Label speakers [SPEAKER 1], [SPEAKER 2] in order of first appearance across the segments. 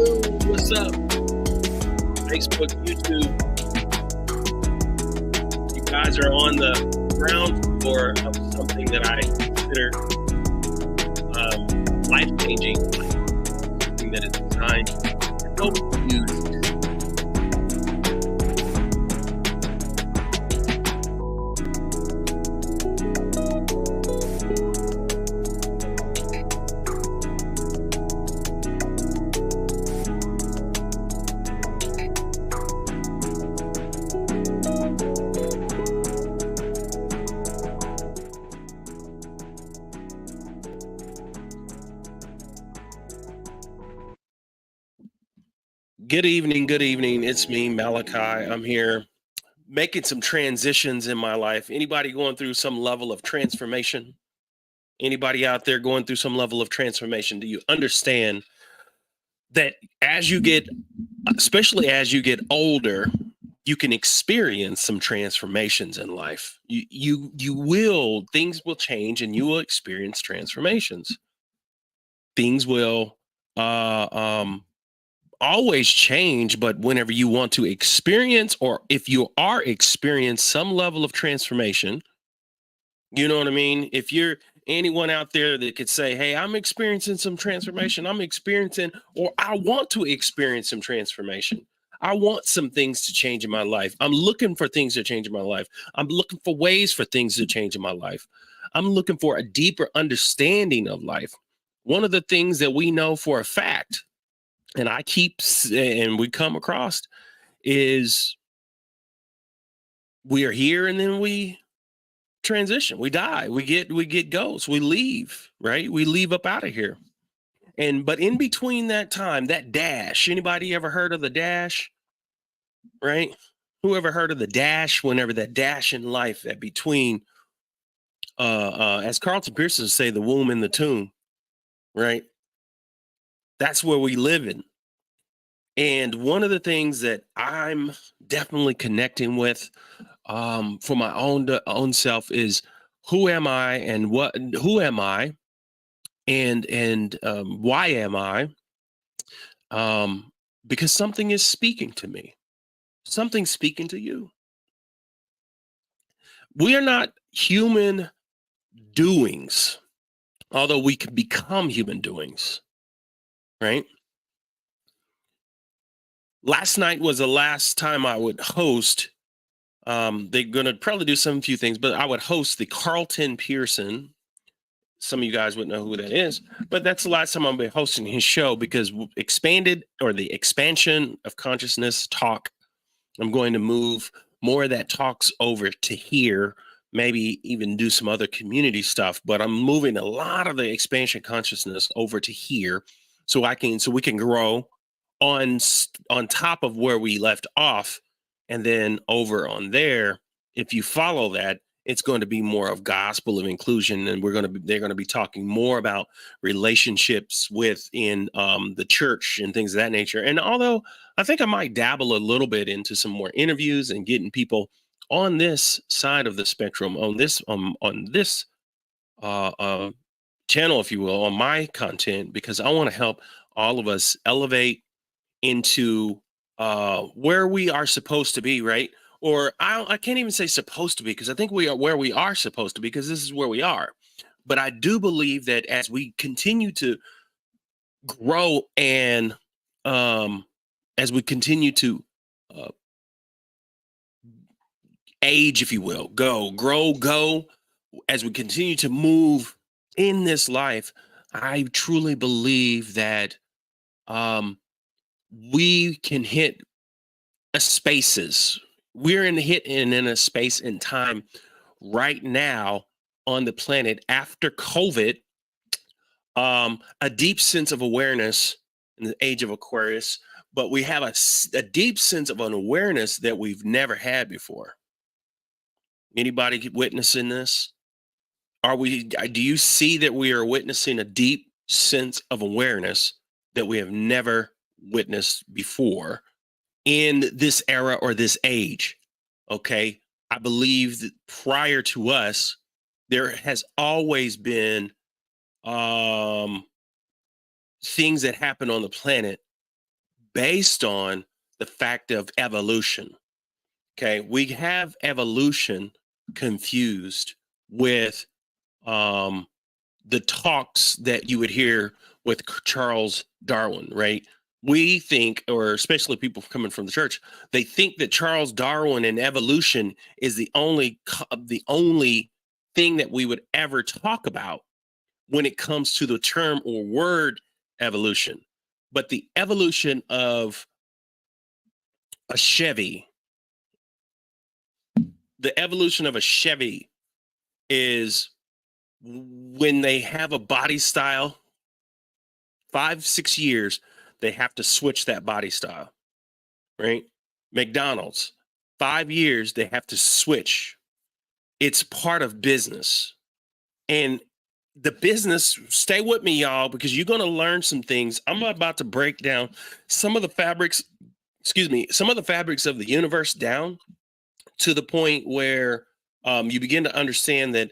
[SPEAKER 1] Hello, what's up? Facebook, YouTube, you guys are on the ground floor of something that I consider life-changing, something that is designed to help you. Good evening, good evening. It's me, Malachi. I'm here making some transitions in my life. Anybody going through some level of transformation? Anybody out there going through some level of transformation? Do you understand that as you get, especially as you get older, you can experience some transformations in life. Things will change and you will experience transformations. Things will always change, but whenever you want to experience, or if you are experiencing some level of transformation, you know what I mean? If you're anyone out there that could say, hey, I'm experiencing some transformation, I'm experiencing, or I want to experience some transformation. I want some things to change in my life. I'm looking for things to change in my life. I'm looking for ways for things to change in my life. I'm looking for a deeper understanding of life. One of the things that we know for a fact, and we come across, is we are here and then we transition, we die, we get ghosts, we leave, right? We leave up out of here. But in between that time, that dash, anybody ever heard of the dash? Right? Who ever heard of the dash? Whenever that dash in life, that between as Carlton Pearson say, the womb and the tomb, right? That's where we live in. And one of the things that I'm definitely connecting with for my own self is, who am I and who am I and why am I? Because something is speaking to me. Something's speaking to you. We are not human doings, although we can become human doings, right? Last night was the last time I would host. They're going to probably do some few things, but I would host the Carlton Pearson. Some of you guys wouldn't know who that is, but that's the last time I'm going to be hosting his show, because the expansion of consciousness talk, I'm going to move more of that talks over to here, maybe even do some other community stuff, but I'm moving a lot of the expansion consciousness over to here so we can grow on top of where we left off. And then over on there, if you follow that, it's going to be more of gospel of inclusion, and they're going to be talking more about relationships within the church and things of that nature. And although I think I might dabble a little bit into some more interviews and getting people on this side of the spectrum, on this channel, if you will, on my content, because I want to help all of us elevate into where we are supposed to be, right? Or I can't even say supposed to be, because I think we are where we are supposed to be, because this is where we are. But I do believe that as we continue to grow and as we continue to age, if you will, grow, as we continue to move in this life, I truly believe that we can hit spaces. We're in a space in time right now on the planet after COVID, a deep sense of awareness in the age of Aquarius, but we have a deep sense of an awareness that we've never had before. Anybody witnessing this? Do you see that we are witnessing a deep sense of awareness that we have never witnessed before in this era or this age? Okay. I believe that prior to us, there has always been things that happen on the planet based on the fact of evolution. Okay, we have evolution confused with the talks that you would hear with Charles Darwin, right? We think, or especially people coming from the church, they think that Charles Darwin and evolution is the only thing that we would ever talk about when it comes to the term or word evolution. But the evolution of a Chevy, the evolution of a Chevy is when they have a body style, 5-6 years, they have to switch that body style, right? McDonald's, 5 years, they have to switch. It's part of business. And the business, stay with me, y'all, because you're going to learn some things. I'm about to break down some of the fabrics, some of the fabrics of the universe down to the point where you begin to understand that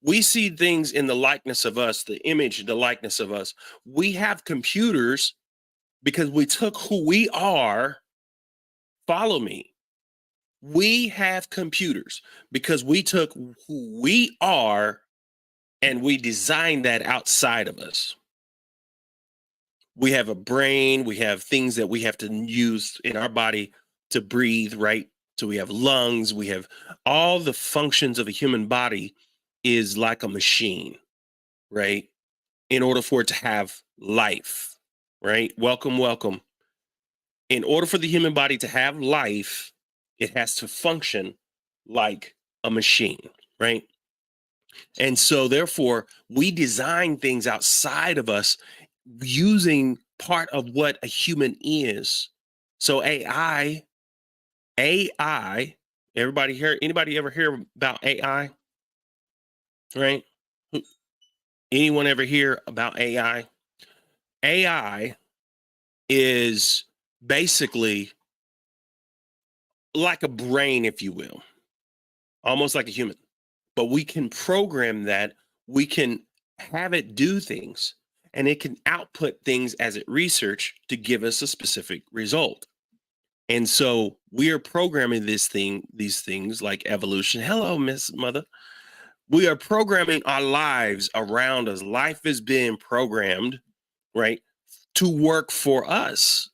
[SPEAKER 1] we see things in the likeness of us, the image, the likeness of us. We have computers because we took who we are. Follow me. We have computers because we took who we are and we designed that outside of us. We have a brain, we have things that we have to use in our body to breathe, right? So we have lungs, we have all the functions of a human body is like a machine, right? In order for it to have life, right? Welcome, welcome. In order for the human body to have life, it has to function like a machine, right? And so therefore, we design things outside of us using part of what a human is. So AI, anybody ever hear about AI? Right? Anyone ever hear about AI? AI is basically like a brain, if you will, almost like a human. But we can program that, we can have it do things, and it can output things as it research to give us a specific result. And so we are programming these things like evolution. Hello, Miss Mother. We are programming our lives around us. Life is being programmed, right, to work for us.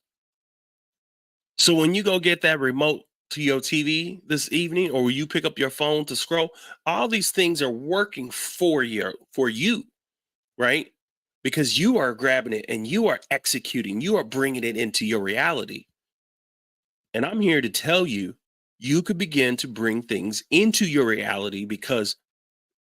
[SPEAKER 1] So when you go get that remote to your TV this evening, or you pick up your phone to scroll, all these things are working for you, right? Because you are grabbing it and you are executing, you are bringing it into your reality. And I'm here to tell you, you could begin to bring things into your reality, because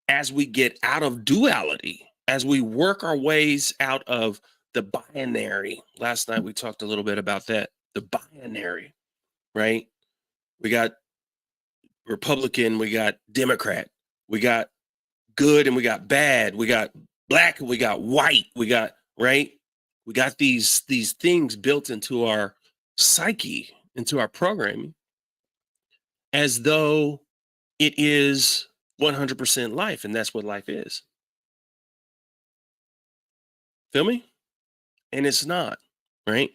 [SPEAKER 1] as we get out of duality, as we work our ways out of the binary, last night we talked a little bit about that, the binary, right? We got Republican, we got Democrat, we got good and we got bad, we got black and we got white, we got, right? We got these things built into our psyche, into our programming, as though it is 100% life, and that's what life is. Feel me? And it's not, right?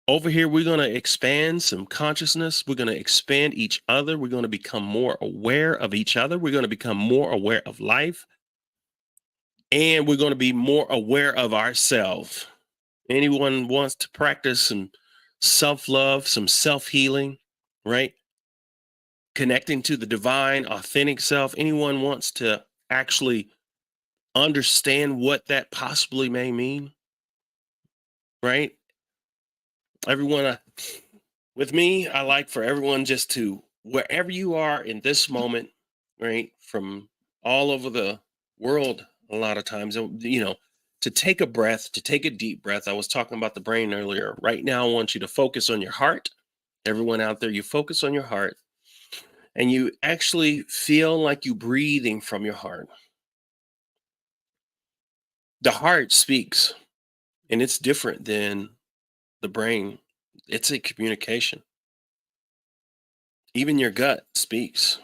[SPEAKER 1] Over here, we're going to expand some consciousness. We're going to expand each other. We're going to become more aware of each other. We're going to become more aware of life. And we're going to be more aware of ourselves. Anyone wants to practice some self-love, some self-healing, right? Connecting to the divine, authentic self. Anyone wants to actually understand what that possibly may mean, right? Everyone, with me, I like for everyone just to, wherever you are in this moment, right, from all over the world, a lot of times, to take a breath, to take a deep breath. I was talking about the brain earlier. Right now, I want you to focus on your heart. Everyone out there, you focus on your heart, and you actually feel like you breathing from your heart. The heart speaks, and it's different than the brain. It's a communication. Even your gut speaks.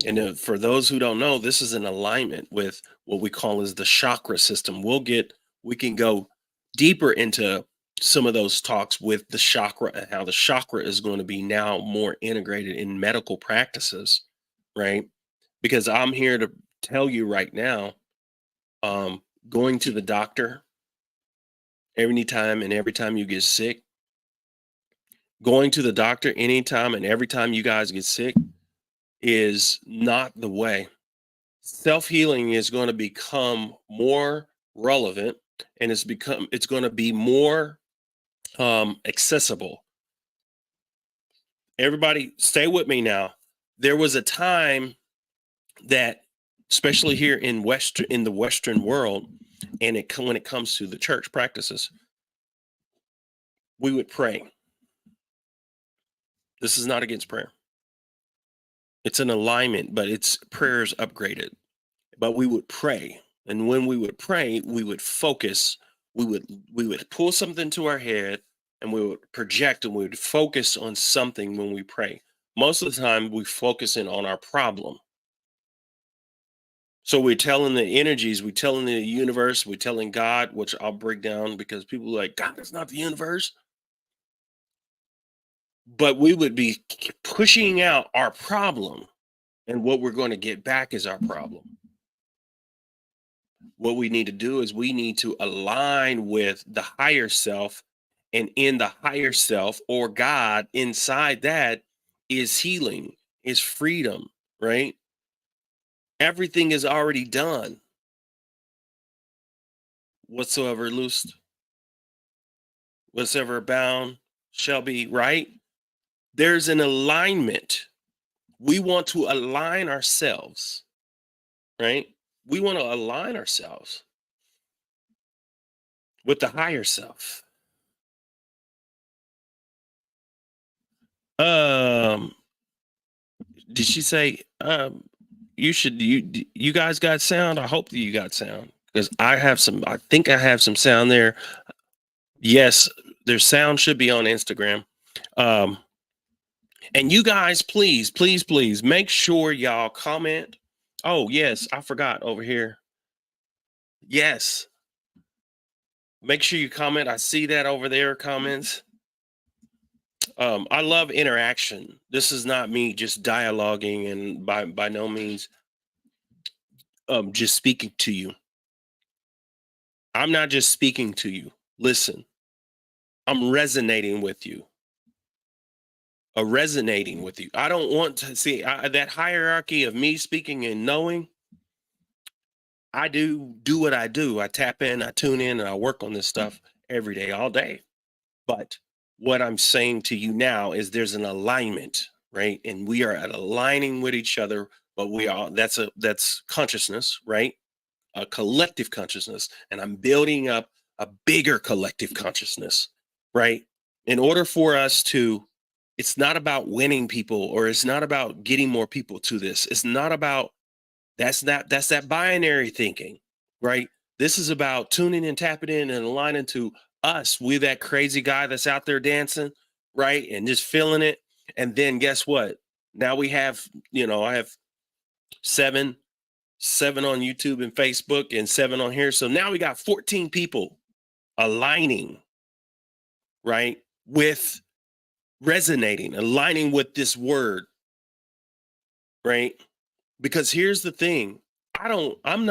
[SPEAKER 1] And for those who don't know, this is in alignment with what we call is the chakra system. We can go deeper into some of those talks with the chakra and how the chakra is going to be now more integrated in medical practices, right? Because I'm here to tell you right now, going to the doctor every time you get sick, going to the doctor anytime and every time you guys get sick is not the way. Self-healing is going to become more relevant, and it's going to be more accessible. Everybody stay with me now. There was a time that, especially here in the Western world, and when it comes to the church practices, we would pray. This is not against prayer. It's an alignment, but it's prayers upgraded. But we would pray. And when we would pray, we would focus. We would pull something to our head and we would project and we would focus on something when we pray. Most of the time we focus in on our problem. So we're telling the energies, we're telling the universe, we're telling God, which I'll break down because people are like, God is not the universe. But we would be pushing out our problem, and what we're going to get back is our problem. What we need to do is we need to align with the higher self, and in the higher self or God, inside that is healing, is freedom, right? Everything is already done. Whatsoever loosed, whatsoever bound shall be, right? There's an alignment. We want to align ourselves, right? We want to align ourselves with the higher self. Um, did she say you guys got sound? I hope that you got sound because I think I have some sound there. Yes, their sound should be on Instagram. Um, and you guys, please make sure y'all comment. Oh, yes, I forgot over here. Yes. Make sure you comment. I see that over there comments. I love interaction. This is not me just dialoguing and by no means just speaking to you. I'm not just speaking to you. Listen, I'm resonating with you. Resonating with you. I don't want to see that hierarchy of me speaking and knowing. I do what I do. I tap in, I tune in, and I work on this stuff every day, all day. But what I'm saying to you now is there's an alignment, right? And we are at aligning with each other, but that's consciousness, right? A collective consciousness. And I'm building up a bigger collective consciousness, right? In order for us to, it's not about winning people or it's not about getting more people to this. It's not about that's that binary thinking, right? This is about tuning and tapping in and aligning to us. We're that crazy guy that's out there dancing, right? And just feeling it. And then guess what? Now we have, I have seven on YouTube and Facebook and 7 on here. So now we got 14 people aligning, right? With resonating, aligning with this word, right? Because here's the thing. I'm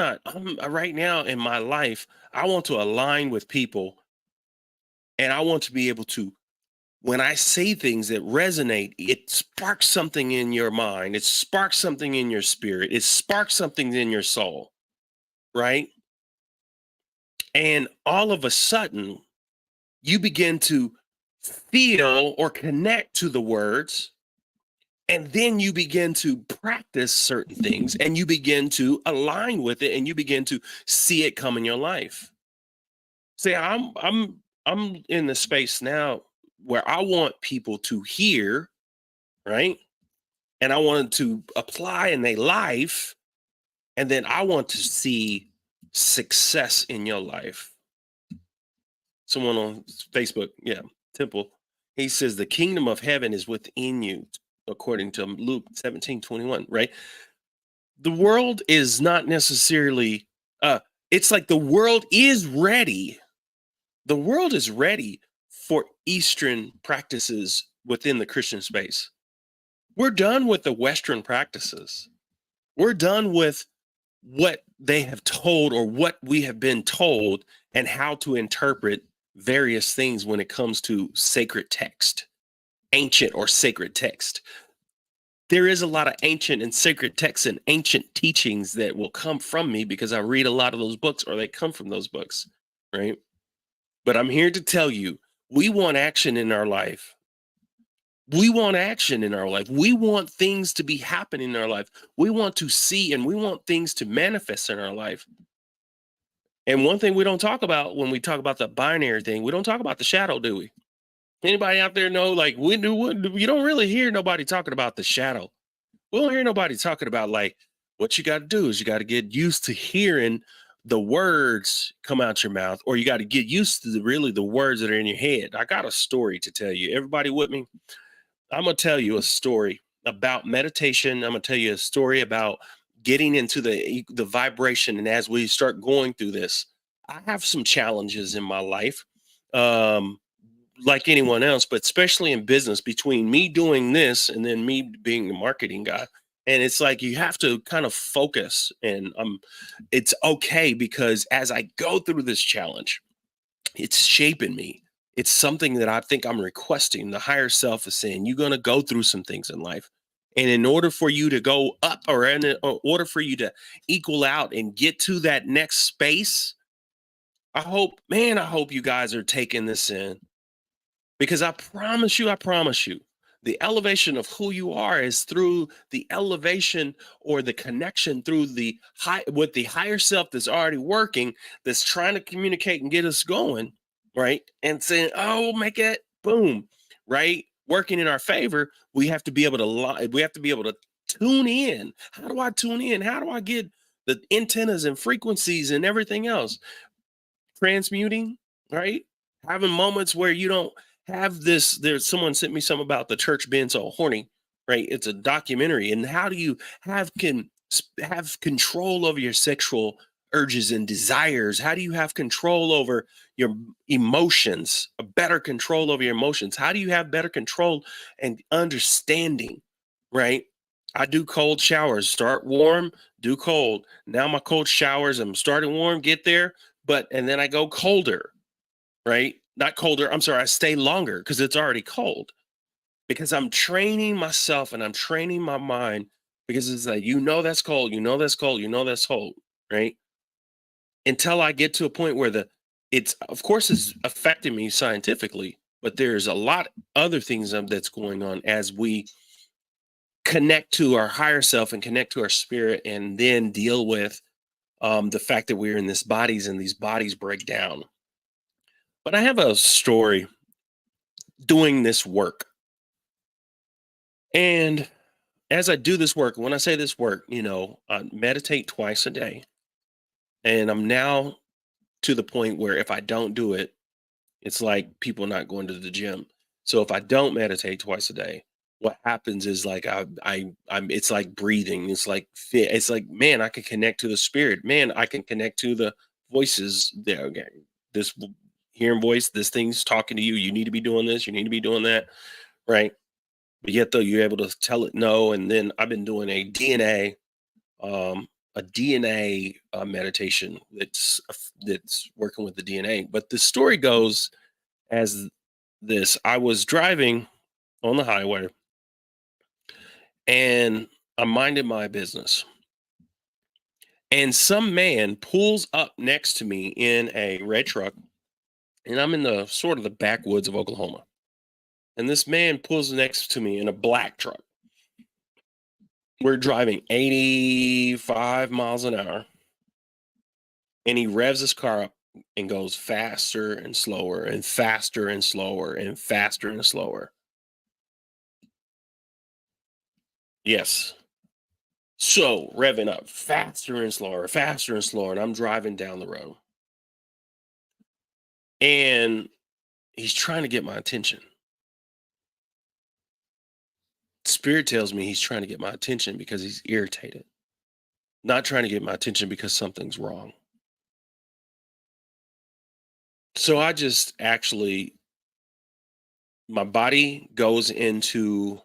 [SPEAKER 1] right now in my life, I want to align with people and I want to be able to, when I say things that resonate, it sparks something in your mind. It sparks something in your spirit. It sparks something in your soul, right? And all of a sudden, you begin to feel or connect to the words. And then you begin to practice certain things and you begin to align with it and you begin to see it come in your life. See, I'm in the space now where I want people to hear, right? And I want to apply in their life. And then I want to see success in your life. Someone on Facebook, yeah, Temple, he says the kingdom of heaven is within you, according to Luke 17:21, right? The world is not necessarily it's like the world is ready, The world is ready for Eastern practices within the Christian space. We're done with the Western practices. We're done with what they have told or what we have been told and how to interpret various things when it comes to sacred text, ancient or sacred text. There is a lot of ancient and sacred texts and ancient teachings that will come from me because I read a lot of those books or they come from those books, right? But I'm here to tell you, we want action in our life. We want action in our life. We want things to be happening in our life. We want to see and we want things to manifest in our life. And one thing we don't talk about when we talk about the binary thing, we don't talk about the shadow, do we? Anybody out there know, like, you don't really hear nobody talking about the shadow. We don't hear nobody talking about, like, what you got to do is you got to get used to hearing the words come out your mouth, or you got to get used to really the words that are in your head. I got a story to tell you. Everybody with me? I'm going to tell you a story about meditation. I'm going to tell you a story about getting into the vibration. And as we start going through this, I have some challenges in my life, um, like anyone else, but especially in business, between me doing this and then me being the marketing guy. And it's like you have to kind of focus, and it's okay because as I go through this challenge, it's shaping me. It's something that I think I'm requesting. The higher self is saying, you're going to go through some things in life. And in order for you to go up, or in order for you to equal out and get to that next space, I hope you guys are taking this in, because I promise you, the elevation of who you are is through the elevation or the connection through the high with the higher self that's already working, that's trying to communicate and get us going, right? And saying, "Oh, make it boom," right? Working in our favor. We have to be able to we have to be able to tune in. How do I tune in? How do I get the antennas and frequencies and everything else? Transmuting, right? Having moments where you don't have this. There's someone sent me something about the church being so horny, right? It's a documentary, and how do you have control over your sexual urges and desires? How do you have control over your emotions? A better control over your emotions. How do you have better control and understanding, right? I do cold showers. Start warm, do cold. Now my cold showers, I'm starting warm, get there, but and then I go colder, right? Not colder. I'm sorry. I stay longer because it's already cold, because I'm training myself and I'm training my mind, because it's like, that's cold, that's cold, that's cold, right? Until I get to a point where it's, of course, it's affecting me scientifically, but there's a lot other things that's going on as we connect to our higher self and connect to our spirit, and then deal with the fact that we're in these bodies and these bodies break down. But I have a story doing this work. And as I do this work, when I say this work, I meditate twice a day. And I'm now to the point where if I don't do it, it's like people not going to the gym. So if I don't meditate twice a day, what happens is, like, I'm it's like breathing. It's like, man, I can connect to the spirit. Man, I can connect to the voices there. Okay. This hearing voice, this thing's talking to you. You need to be doing this, you need to be doing that. Right. But yet though you're able to tell it no. And then I've been doing um, a DNA meditation that's working with the DNA. But the story goes as this: I was driving on the highway and I'm minding my business, and some man pulls up next to me in a red truck, and I'm in the sort of the backwoods of Oklahoma, and this man pulls next to me in a black truck. We're driving 85 miles an hour, and he revs his car up and goes faster and slower and faster and slower and faster and slower. Yes. So revving up faster and slower. And I'm driving down the road. And he's trying to get my attention. Spirit tells me he's trying to get my attention because he's irritated, not trying to get my attention because something's wrong. So I just actually, my body goes into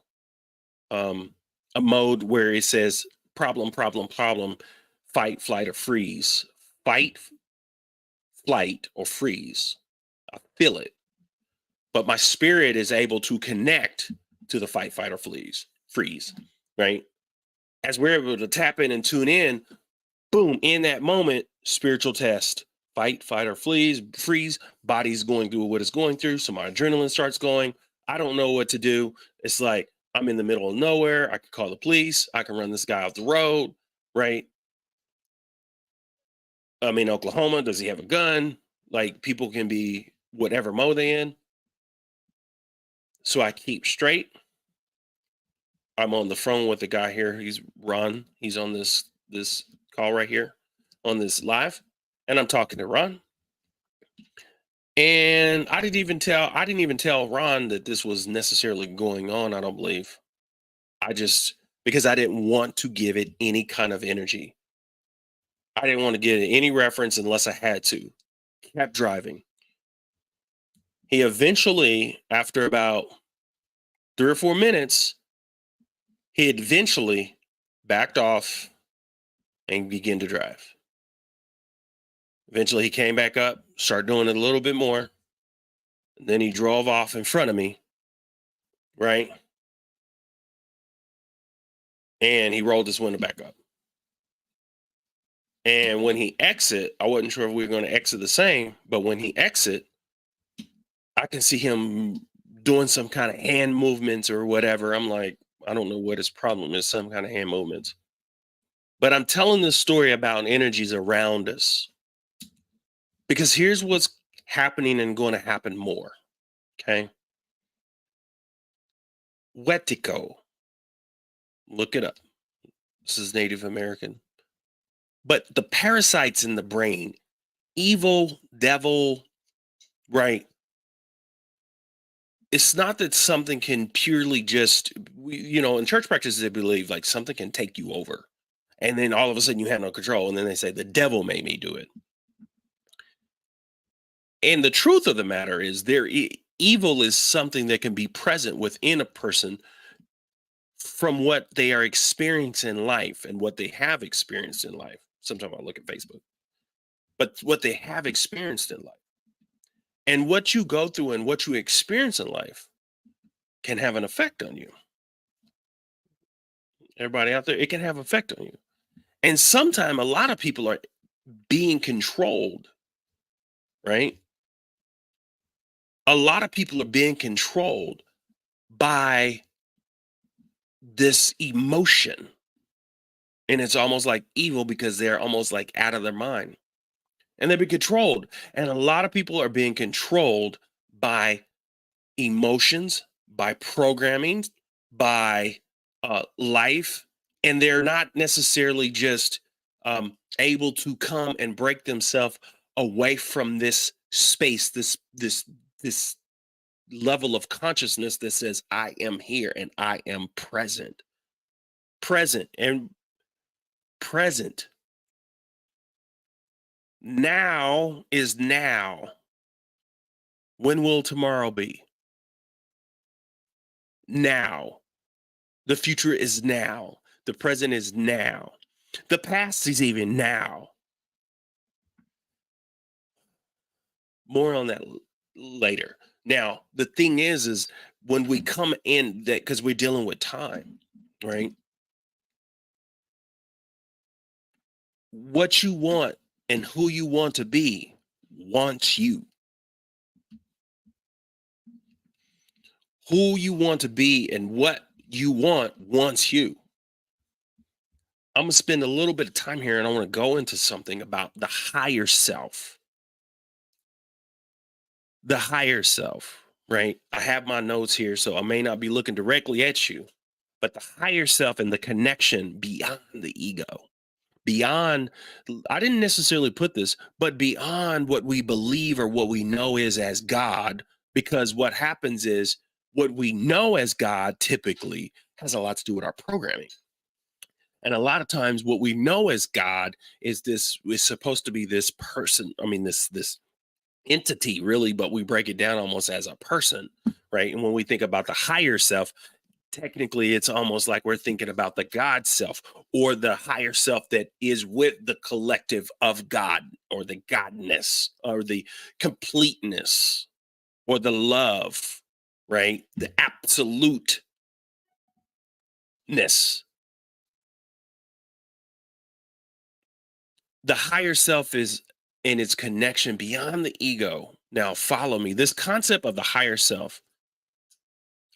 [SPEAKER 1] um, a mode where it says problem, problem, problem, fight, flight, or freeze. Fight, flight, or freeze. I feel it, but my spirit is able to connect to the fight, fight, or freeze, right? As we're able to tap in and tune in, boom, in that moment, spiritual test, fight, fight, or freeze. Body's going through what it's going through. So my adrenaline starts going. I don't know what to do. It's like I'm in the middle of nowhere. I could call the police. I can run this guy off the road, right? I'm in Oklahoma. Does he have a gun? Like people can be whatever mode they in. So I keep straight. I'm on the phone with the guy here. He's Ron. He's on this call right here on this live, and I'm talking to Ron. And I didn't even tell Ron that this was necessarily going on, I don't believe. I just because I didn't want to give it any kind of energy. I didn't want to get any reference unless I had to. Kept driving. He eventually, after about 3 or 4 minutes, he eventually backed off and began to drive. Eventually he came back up, started doing it a little bit more. Then he drove off in front of me, right? And he rolled his window back up. And when he exit, I wasn't sure if we were going to exit the same, but when he exit, I can see him doing some kind of hand movements or whatever. I'm like, I don't know what his problem is, some kind of hand movements. But I'm telling this story about energies around us because here's what's happening and going to happen more. Okay. Wetiko. Look it up. This is Native American. But the parasites in the brain, evil, devil, right? It's not that something can purely just, in church practices, they believe like something can take you over. And then all of a sudden you have no control. And then they say, the devil made me do it. And the truth of the matter is, evil is something that can be present within a person from what they are experiencing in life and what they have experienced in life. Sometimes I look at Facebook, but what they have experienced in life. And what you go through and what you experience in life can have an effect on you. Everybody out there, it can have an effect on you. And sometimes a lot of people are being controlled, right? A lot of people are being controlled by this emotion. And it's almost like evil because they're almost like out of their mind. And they've been controlled. And a lot of people are being controlled by emotions, by programming, by life, and they're not necessarily just able to come and break themselves away from this space, this level of consciousness that says, I am here and I am present. Present and present. Now is now. When will tomorrow be? Now. The future is now. The present is now. The past is even now. More on that later. Now, the thing is when we come in that because we're dealing with time, right? What you want and who you want to be wants you. Who you want to be and what you want wants you. I'm going to spend a little bit of time here and I want to go into something about the higher self. The higher self, right? I have my notes here, so I may not be looking directly at you, but the higher self and the connection beyond the ego, beyond, I didn't necessarily put this, but beyond what we believe or what we know is as God, because what happens is what we know as God typically has a lot to do with our programming. And a lot of times what we know as God is supposed to be this person. I mean, this entity, really, but we break it down almost as a person, right? And when we think about the higher self, technically it's almost like we're thinking about the God self or the higher self that is with the collective of God or the godness or the completeness or the love, right? The absoluteness. The higher self is in its connection beyond the ego. Now, follow me. This concept of the higher self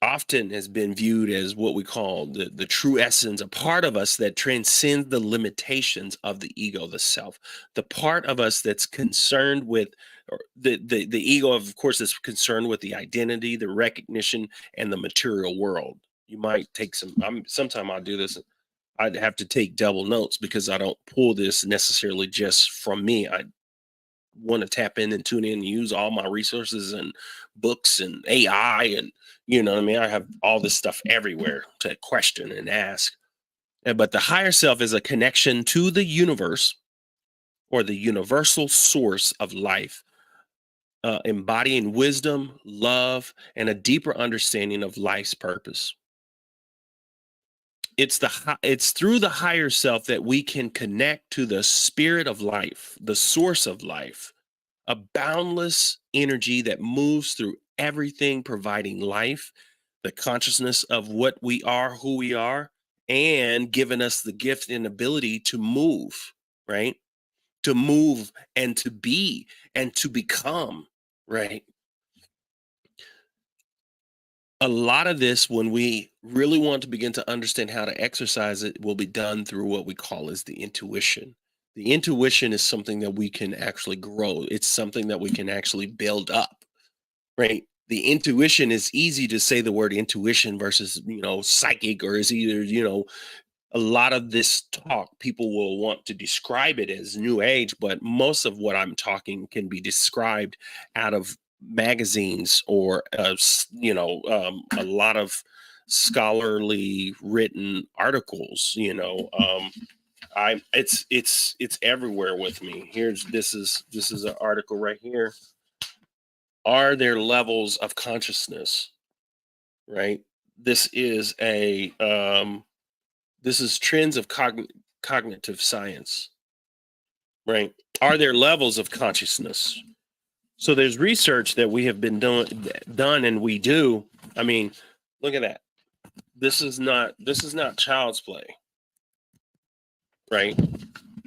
[SPEAKER 1] often has been viewed as what we call the true essence, a part of us that transcends the limitations of the ego, the self, the part of us that's concerned with, or the ego, of course, is concerned with the identity, the recognition, and the material world. You might take some, sometime I'll do this. I'd have to take double notes because I don't pull this necessarily just from me. I want to tap in and tune in and use all my resources and books and AI and what I mean. I have all this stuff everywhere to question and ask. But the higher self is a connection to the universe or the universal source of life, embodying wisdom, love, and a deeper understanding of life's purpose. It's through the higher self that we can connect to the spirit of life, the source of life, a boundless energy that moves through everything, providing life, the consciousness of what we are, who we are, and giving us the gift and ability to move, right? To move and to be and to become, right? A lot of this, when we really want to begin to understand how to exercise it, will be done through what we call as the intuition. The intuition is something that we can actually grow. It's something that we can actually build up, right? The intuition is easy to say the word intuition versus, psychic, or is either, a lot of this talk, people will want to describe it as new age, but most of what I'm talking can be described out of magazines or, a lot of scholarly written articles, it's everywhere with me. This is an article right here. Are there levels of consciousness? Right. This is trends of cognitive science. Right. Are there levels of consciousness? So there's research that we have been done, and we do. I mean, look at that. This is not child's play. Right.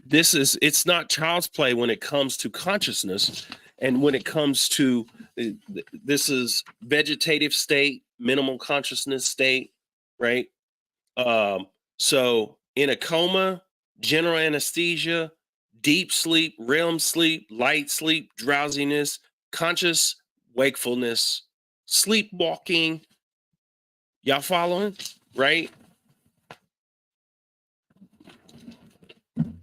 [SPEAKER 1] It's not child's play when it comes to consciousness, and when it comes to this is vegetative state, minimal consciousness state, right? So in a coma, general anesthesia, deep sleep, REM sleep, light sleep, drowsiness, conscious wakefulness, sleepwalking. Y'all following? Right?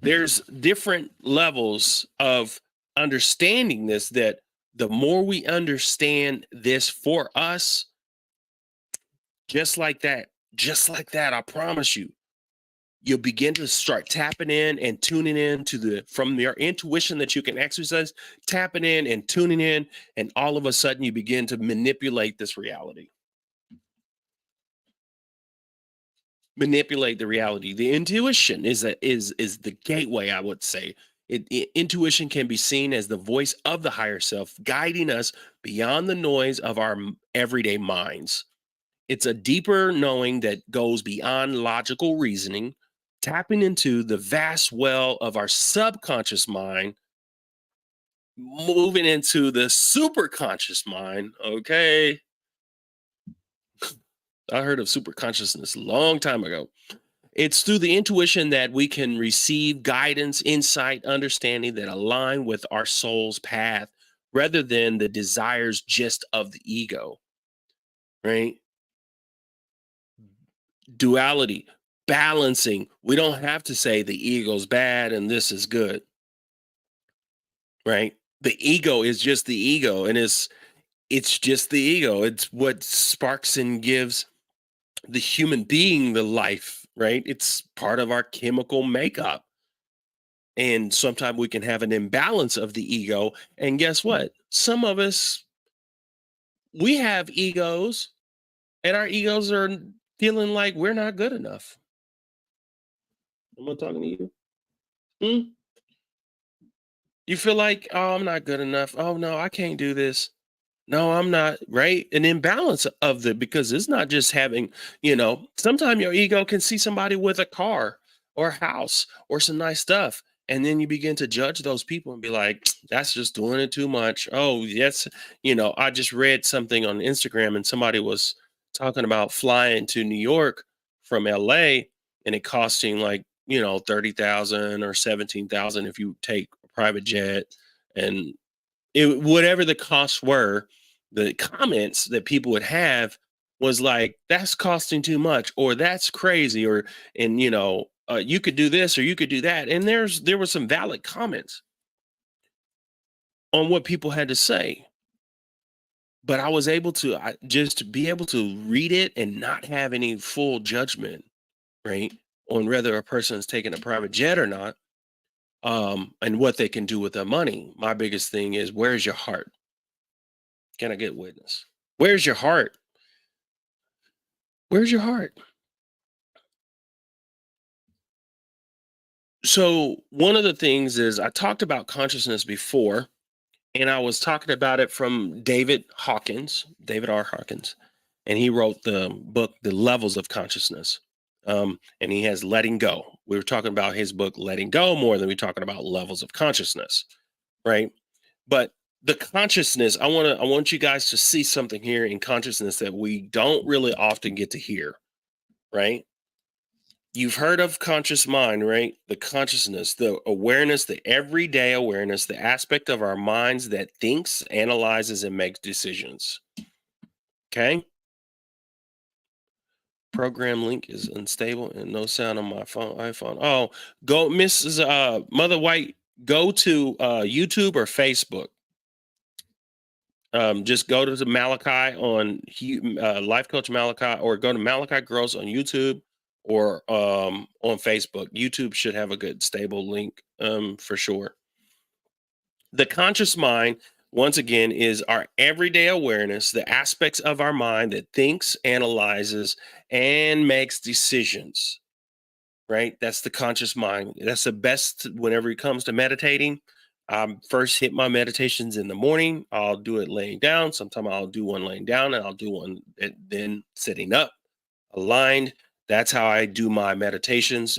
[SPEAKER 1] There's different levels of understanding this, that the more we understand this for us, just like that, I promise you, you'll begin to start tapping in and tuning in from your intuition that you can exercise, tapping in and tuning in, and all of a sudden you begin to manipulate this reality. Manipulate the reality. The intuition is the gateway, I would say. Intuition can be seen as the voice of the higher self, guiding us beyond the noise of our everyday minds. It's a deeper knowing that goes beyond logical reasoning, tapping into the vast well of our subconscious mind, moving into the superconscious mind. Okay. I heard of superconsciousness a long time ago. It's through the intuition that we can receive guidance, insight, understanding that align with our soul's path rather than the desires just of the ego, right? Duality, balancing. We don't have to say the ego's bad and this is good, right? The ego is just the ego, and it's just the ego. It's what sparks and gives the human being the life, right? It's part of our chemical makeup. And sometimes we can have an imbalance of the ego. And guess what? Some of us, we have egos, and our egos are feeling like we're not good enough. Am I talking to you? Hmm? You feel like, oh, I'm not good enough. Oh, no, I can't do this. No, I'm not, right? An imbalance of the, because it's not just having, sometimes your ego can see somebody with a car or a house or some nice stuff. And then you begin to judge those people and be like, that's just doing it too much. Oh, yes. I just read something on Instagram and somebody was talking about flying to New York from LA and it costing like, 30,000 or 17,000 if you take a private jet. And whatever the costs were, the comments that people would have was like, "That's costing too much," or "That's crazy," or and you could do this or you could do that. And there were some valid comments on what people had to say, but I was able to just be able to read it and not have any full judgment, right, on whether a person is taking a private jet or not, and what they can do with their money. My biggest thing is, where's your heart? Can I get witness? Where's your heart? Where's your heart? So, one of the things is I talked about consciousness before, and I was talking about it from David Hawkins, David R. Hawkins, and he wrote the book, The Levels of Consciousness. And he has Letting Go. We were talking about his book, Letting Go, more than we talking about levels of consciousness, right? But the consciousness, I want you guys to see something here in consciousness that we don't really often get to hear, right? You've heard of conscious mind, right? The consciousness, the awareness, the everyday awareness, the aspect of our minds that thinks, analyzes, and makes decisions. Okay. Program link is unstable and no sound on my phone, iPhone. Oh, go, Mrs. Mother White, go to YouTube or Facebook. Just go to the Malachi on Life Coach Malachi, or go to Malachi Gross on YouTube or on Facebook. YouTube should have a good stable link for sure. The conscious mind, once again, is our everyday awareness, the aspects of our mind that thinks, analyzes, and makes decisions. Right? That's the conscious mind. That's the best whenever it comes to meditating. First hit my meditations in the morning. I'll do it laying down. Sometimes I'll do one laying down and I'll do one then sitting up, aligned. That's how I do my meditations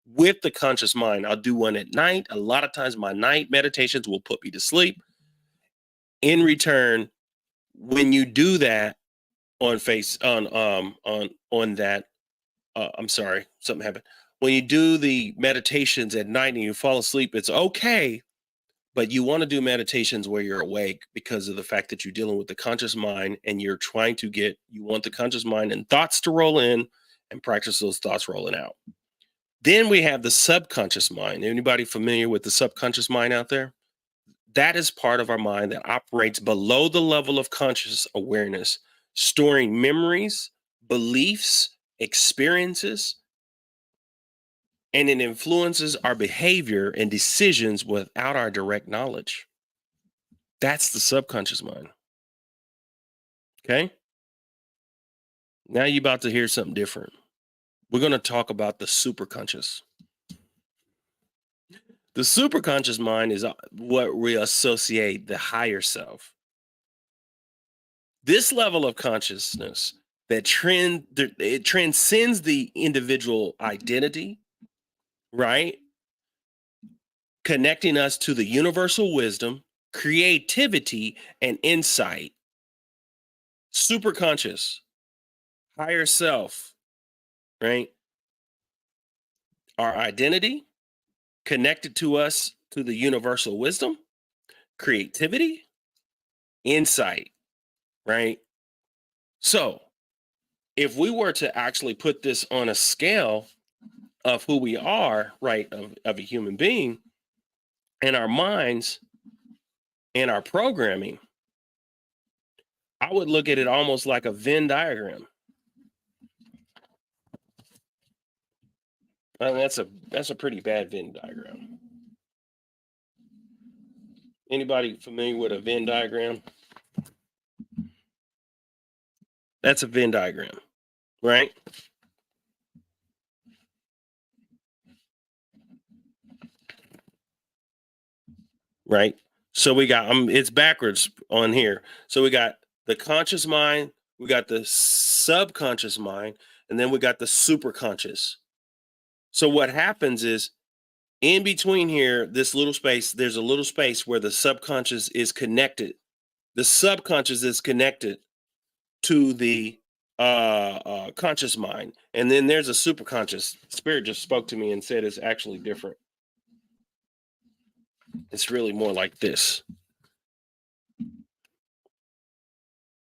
[SPEAKER 1] with the conscious mind. I'll do one at night. A lot of times my night meditations will put me to sleep. In return, when you do that on that, I'm sorry, something happened. When you do the meditations at night and you fall asleep, it's okay, but you want to do meditations where you're awake, because of the fact that you're dealing with the conscious mind and you're trying to you want the conscious mind and thoughts to roll in and practice those thoughts rolling out. Then we have the subconscious mind. Anybody familiar with the subconscious mind out there? That is part of our mind that operates below the level of conscious awareness, storing memories, beliefs, experiences, and it influences our behavior and decisions without our direct knowledge. That's the subconscious mind. Okay. Now you're about to hear something different. We're going to talk about the superconscious. The superconscious mind is what we associate the higher self. This level of consciousness it transcends the individual identity, right? Connecting us to the universal wisdom, creativity, and insight. Superconscious, higher self, right? Our identity connected to us to the universal wisdom, creativity, insight, right? So, if we were to actually put this on a scale of who we are, right, of a human being, and our minds and our programming, I would look at it almost like a Venn diagram. And that's a pretty bad Venn diagram. Anybody familiar with a Venn diagram? That's a Venn diagram, right? Right. So we got it's backwards on here. So we got the conscious mind, we got the subconscious mind, and then we got the superconscious. So what happens is in between here, this little space, there's a little space where the subconscious is connected. The subconscious is connected to the conscious mind. And then there's a superconscious. Spirit just spoke to me and said it's actually different. It's really more like this.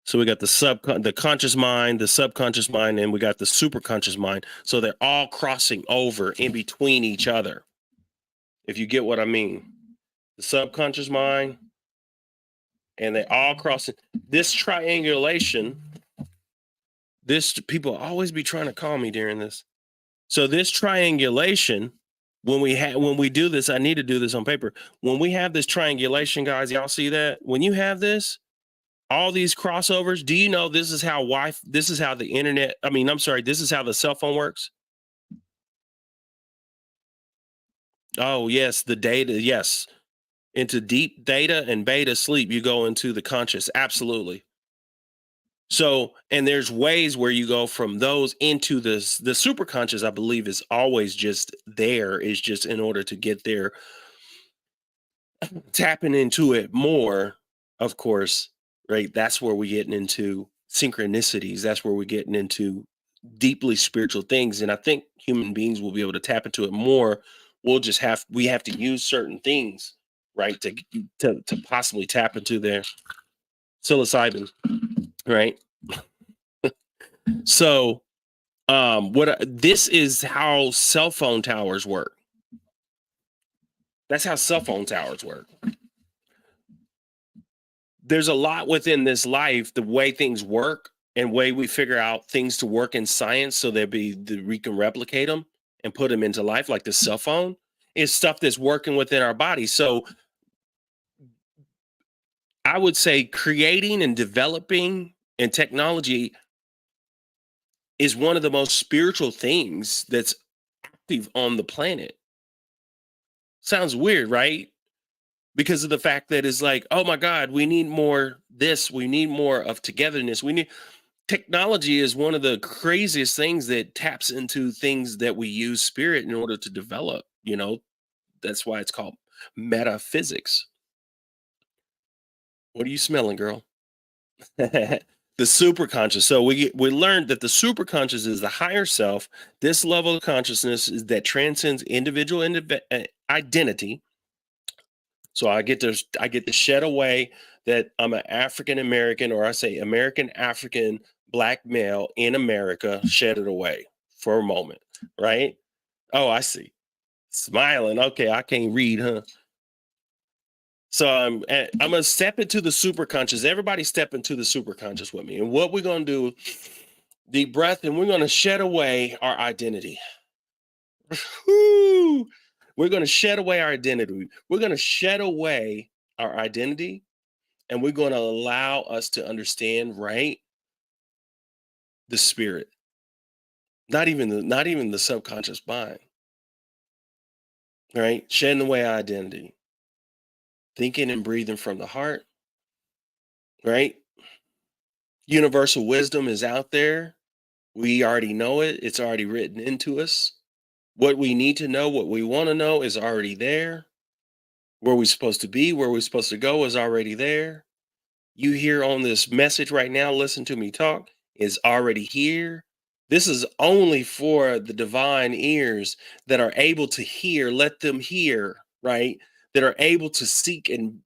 [SPEAKER 1] So we got the conscious mind, the subconscious mind, and we got the superconscious mind. So they're all crossing over in between each other. If you get what I mean, the subconscious mind, and they all cross this triangulation. This people always be trying to call me during this. So this triangulation, when we do this, I need to do this on paper. When we have this triangulation, guys, y'all see that? When you have this, all these crossovers, do you know this is how this is how the internet, this is how the cell phone works? Oh, yes, the data, yes. Into deep data and beta sleep, you go into the conscious. Absolutely. So, and there's ways where you go from those into the super conscious, I believe, is always just there, is just in order to get there, tapping into it more, of course, right? That's where we're getting into synchronicities. That's where we're getting into deeply spiritual things. And I think human beings will be able to tap into it more. We have to use certain things, right? To possibly tap into their psilocybin, right? So this is how cell phone towers work. That's how cell phone towers work. There's a lot within this life, the way things work and way we figure out things to work in science so we can replicate them and put them into life, like the cell phone, is stuff that's working within our body. So I would say creating and developing and technology is one of the most spiritual things that's active on the planet. Sounds weird, right? Because of the fact that it's like, oh my God, we need more this, we need more of togetherness. Technology is one of the craziest things that taps into things that we use spirit in order to develop, that's why it's called metaphysics. What are you smelling, girl? The superconscious. So we learned that the superconscious is the higher self. This level of consciousness is that transcends individual identity. So I get to shed away that I'm an African American, or I say American African black male in America. Shed it away for a moment, right? Oh, I see. Smiling. Okay, I can't read, huh? So I'm gonna step into the superconscious. Everybody step into the superconscious with me. And what we're gonna do, deep breath, and we're gonna shed away our identity. Woo! We're gonna shed away our identity. We're gonna shed away our identity, and we're gonna allow us to understand, right? The spirit. Not even the subconscious mind. Right? Shedding away our identity. Thinking and breathing from the heart, right? Universal wisdom is out there. We already know it. It's already written into us. What we need to know, what we want to know is already there. Where we're supposed to be, where we're supposed to go is already there. You hear on this message right now, listen to me talk, is already here. This is only for the divine ears that are able to hear, let them hear, right? That are able to seek and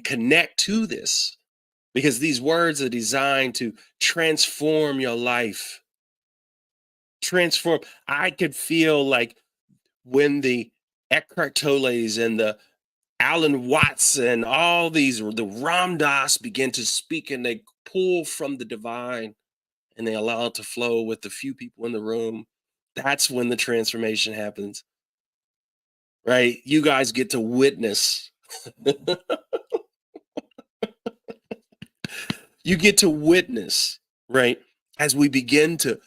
[SPEAKER 1] connect to this. Because these words are designed to transform your life. Transform. I could feel like when the Eckhart Tolles and the Alan Watts and all these, the Ram Dass begin to speak, and they pull from the divine and they allow it to flow with the few people in the room. That's when the transformation happens, right? You guys get to witness. You get to witness, right? As we begin to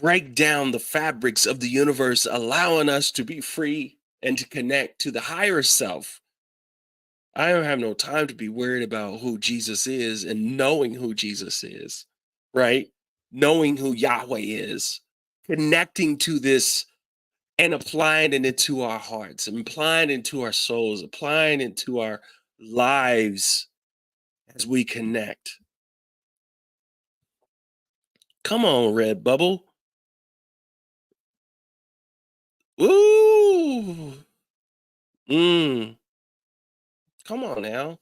[SPEAKER 1] break down the fabrics of the universe, allowing us to be free and to connect to the higher self. I don't have no time to be worried about who Jesus is and knowing who Jesus is, right? Knowing who Yahweh is, connecting to this and applying it into our hearts, and applying it into our souls, applying it to our lives as we connect. Come on, Red Bubble. Ooh. Mm. Come on now.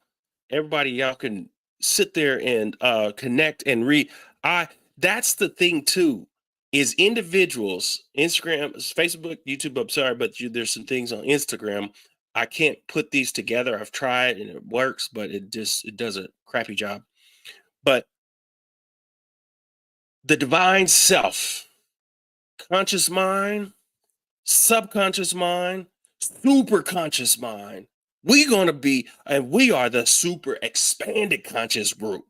[SPEAKER 1] Everybody, y'all can sit there and connect and read. I That's the thing too, is individuals, Instagram, Facebook, YouTube, I'm sorry, but there's some things on Instagram. I can't put these together. I've tried and it works, but it does a crappy job. But the divine self, conscious mind, subconscious mind, super conscious mind. We're going to be, and we are the super expanded conscious group,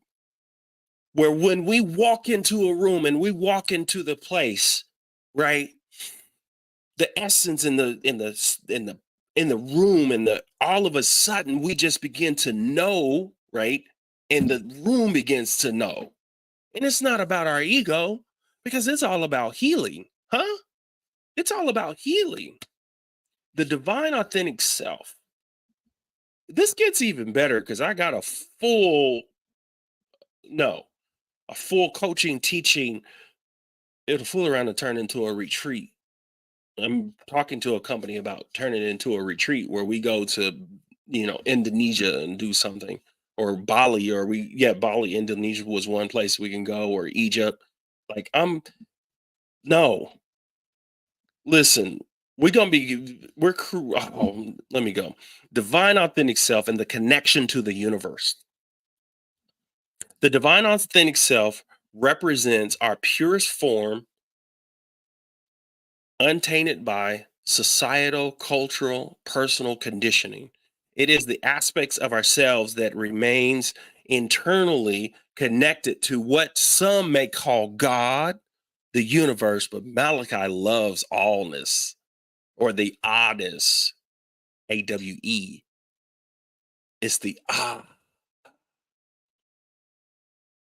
[SPEAKER 1] where when we walk into a room and we walk into the place, right? The essence in the room, and the all of a sudden we just begin to know, right? And the room begins to know. And it's not about our ego, because it's all about healing, huh? It's all about healing. The divine authentic self. This gets even better because I got full no, a full coaching, teaching. It'll fool around and turn into a retreat. I'm talking to a company about turning it into a retreat where we go to, Indonesia and do something, or Bali, or Bali, Indonesia was one place we can go, or Egypt. Like, no, listen, let me go. Divine authentic self and the connection to the universe. The divine authentic self represents our purest form, untainted by societal, cultural, personal conditioning. It is the aspects of ourselves that remains internally connected to what some may call God, the universe, but Malachi loves allness, or the oddness, AWE. It's the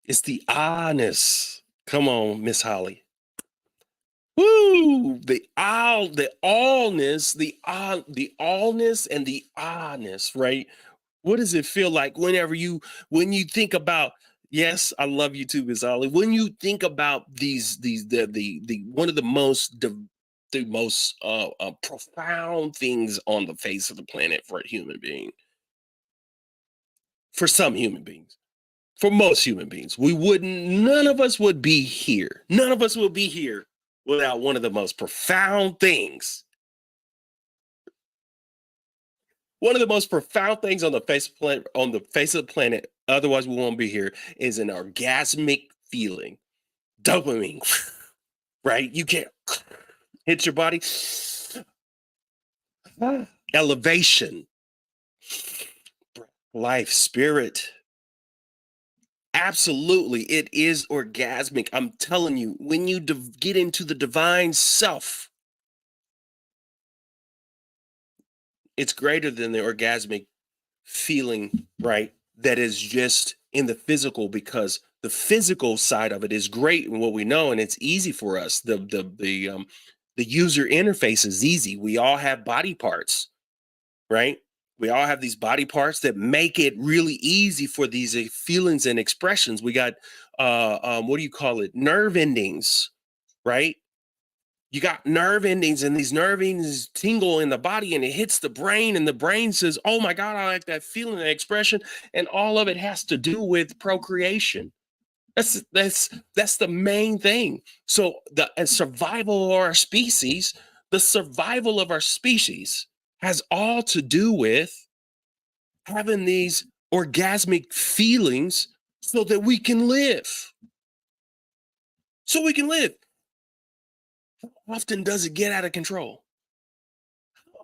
[SPEAKER 1] It's the oddness. Come on, Miss Holly. Woo! The allness, the allness and the oddness, right? What does it feel like when you think about, yes, I love you too, Miss Holly. When you think about these the one of the most profound things on the face of the planet for a human being, for some human beings, for most human beings, none of us would be here. None of us would be here without one of the most profound things. One of the most profound things on the face of the planet, otherwise we won't be here, is an orgasmic feeling. Dopamine. Right? You can't hit your body. Elevation. Life, spirit. Absolutely, it is orgasmic. I'm telling you, when you get into the divine self, it's greater than the orgasmic feeling, right? That is just in the physical, because the physical side of it is great and what we know, and it's easy for us. The user interface is easy. We all have body parts, right? We all have these body parts that make it really easy for these feelings and expressions. We got what do you call it? Nerve endings, right? You got nerve endings, and these nerve endings tingle in the body, and it hits the brain, and the brain says, oh my God, I like that feeling, that expression. And all of it has to do with procreation. That's the main thing. So the survival of our species, the survival of our species has all to do with having these orgasmic feelings so that we can live. So we can live. How often does it get out of control?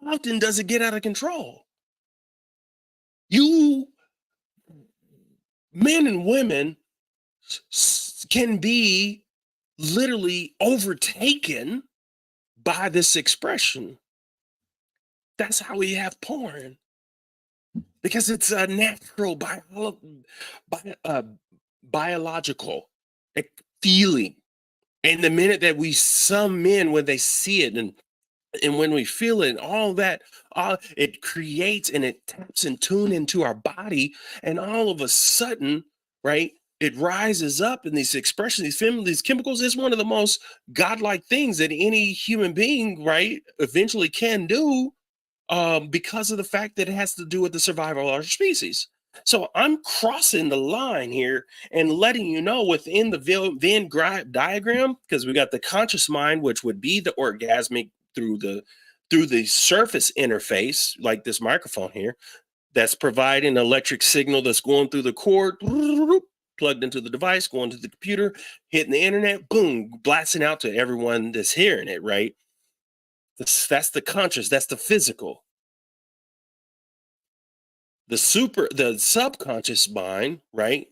[SPEAKER 1] How often does it get out of control? You men and women can be literally overtaken by this expression. That's how we have porn, because it's a natural uh, biological feeling. And the minute that some men, when they see it and when we feel it and all that, it creates and it taps and tune into our body, and all of a sudden, right, it rises up in these expressions, these chemicals. Is one of the most godlike things that any human being, right, eventually can do, because of the fact that it has to do with the survival of our species. So I'm crossing the line here and letting you know within the Venn diagram, because we got the conscious mind, which would be the orgasmic through the surface interface, like this microphone here, that's providing an electric signal that's going through the cord, plugged into the device, going to the computer, hitting the internet, boom, blasting out to everyone that's hearing it, right? That's the conscious, that's the physical. The subconscious mind, right?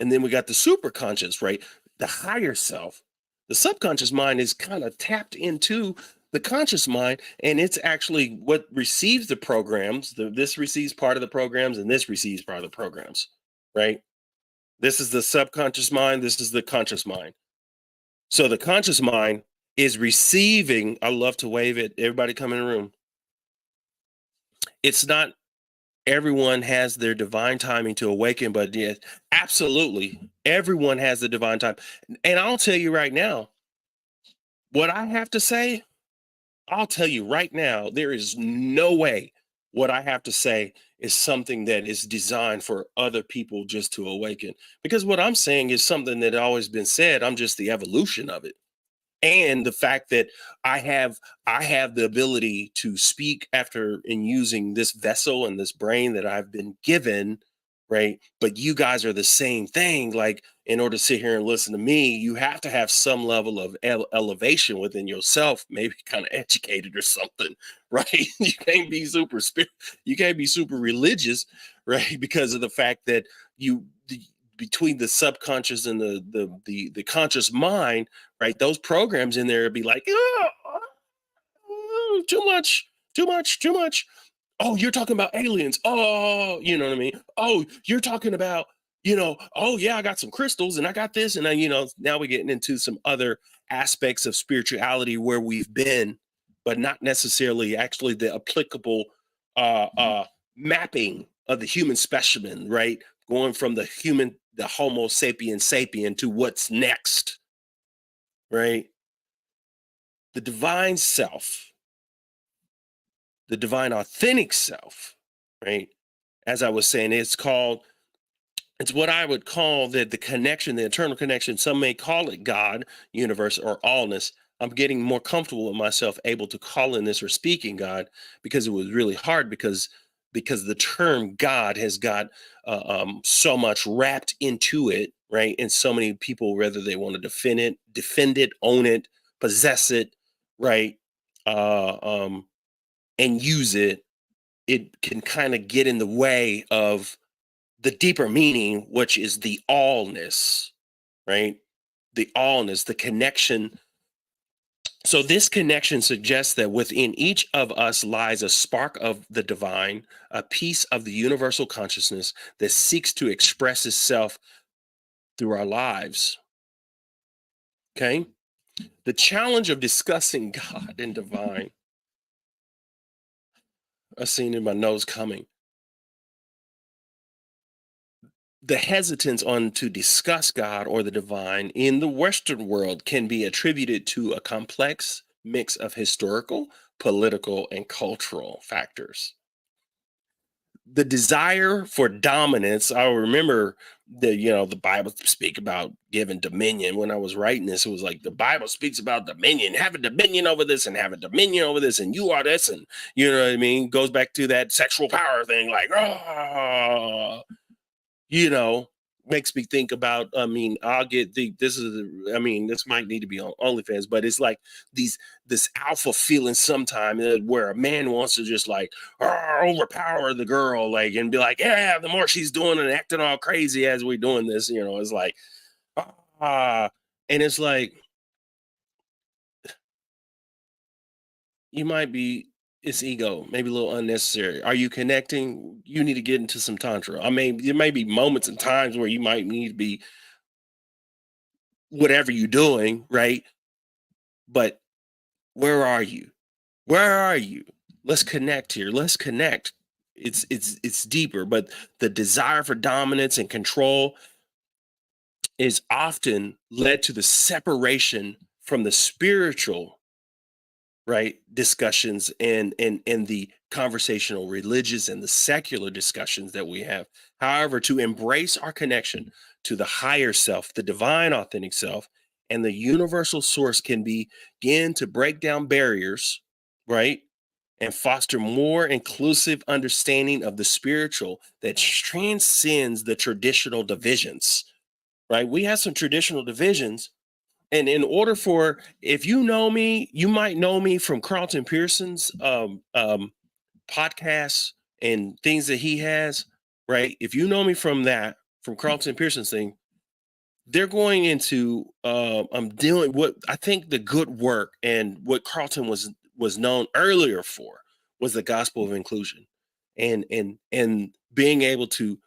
[SPEAKER 1] And then we got the superconscious, right? The higher self. The subconscious mind is kind of tapped into the conscious mind, and it's actually what receives the programs. This receives part of the programs, and this receives part of the programs, right? This is the subconscious mind. This is the conscious mind. So the conscious mind is receiving. I love to wave it. Everybody come in the room. It's not everyone has their divine timing to awaken, but yes, absolutely, everyone has the divine time. And I'll tell you right now, what I have to say, I'll tell you right now, there is no way what I have to say is something that is designed for other people just to awaken. Because what I'm saying is something that always been said. I'm just the evolution of it. And the fact that I have the ability to speak after in using this vessel and this brain that I've been given, right? But you guys are the same thing. Like, in order to sit here and listen to me, you have to have some level of elevation within yourself, maybe kind of educated or something, right? You can't be you can't be super religious, right? Because of the fact that between the subconscious and the conscious mind, right? Those programs in there would be like, too much, too much, too much. Oh, you're talking about aliens. Oh, you know what I mean? Oh, you're talking about, oh yeah, I got some crystals and I got this. And then, now we're getting into some other aspects of spirituality where we've been, but not necessarily actually the applicable mapping of the human specimen, right? Going from the Homo sapien to what's next, right? The divine self, the divine authentic self, right? As I was saying, it's what I would call the connection, the eternal connection. Some may call it God, universe, or allness. I'm getting more comfortable with myself able to call in this or speaking God, because it was really hard, because the term God has got so much wrapped into it, right? And so many people, whether they want to defend it, own it, possess it, right, and use it, it can kind of get in the way of the deeper meaning, which is the allness, right? The allness, the connection. So this connection suggests that within each of us lies a spark of the divine, a piece of the universal consciousness that seeks to express itself through our lives. Okay? The challenge of discussing God and divine, I seen in my nose coming. The hesitance on to discuss God or the divine in the Western world can be attributed to a complex mix of historical, political, and cultural factors. The desire for dominance. I remember the Bible speak about giving dominion. When I was writing this, it was like the Bible speaks about dominion, have a dominion over this and have a dominion over this, and you are this, and you know what I mean. Goes back to that sexual power thing, like, you know, makes me think about, I mean, this might need to be on OnlyFans, but it's like this alpha feeling sometime where a man wants to just like overpower the girl, like, and be like, yeah, the more she's doing and acting all crazy as we're doing this, it's like, ah, and it's like, you might be, it's ego, maybe a little unnecessary. Are you connecting? You need to get into some tantra. I mean, there may be moments and times where you might need to be whatever you're doing, right? But where are you? Where are you? Let's connect here. Let's connect. It's deeper, but the desire for dominance and control is often led to the separation from the spiritual, right, discussions and the conversational religious and the secular discussions that we have. However, to embrace our connection to the higher self, the divine authentic self, and the universal source can begin to break down barriers, right, and foster more inclusive understanding of the spiritual that transcends the traditional divisions, right? We have some traditional divisions, and in order for, if you know me, you might know me from Carlton Pearson's podcasts and things that he has, right? If you know me from that, from Carlton Pearson's thing, they're going into I'm dealing what I think the good work and what Carlton was known earlier for was the gospel of inclusion and being able to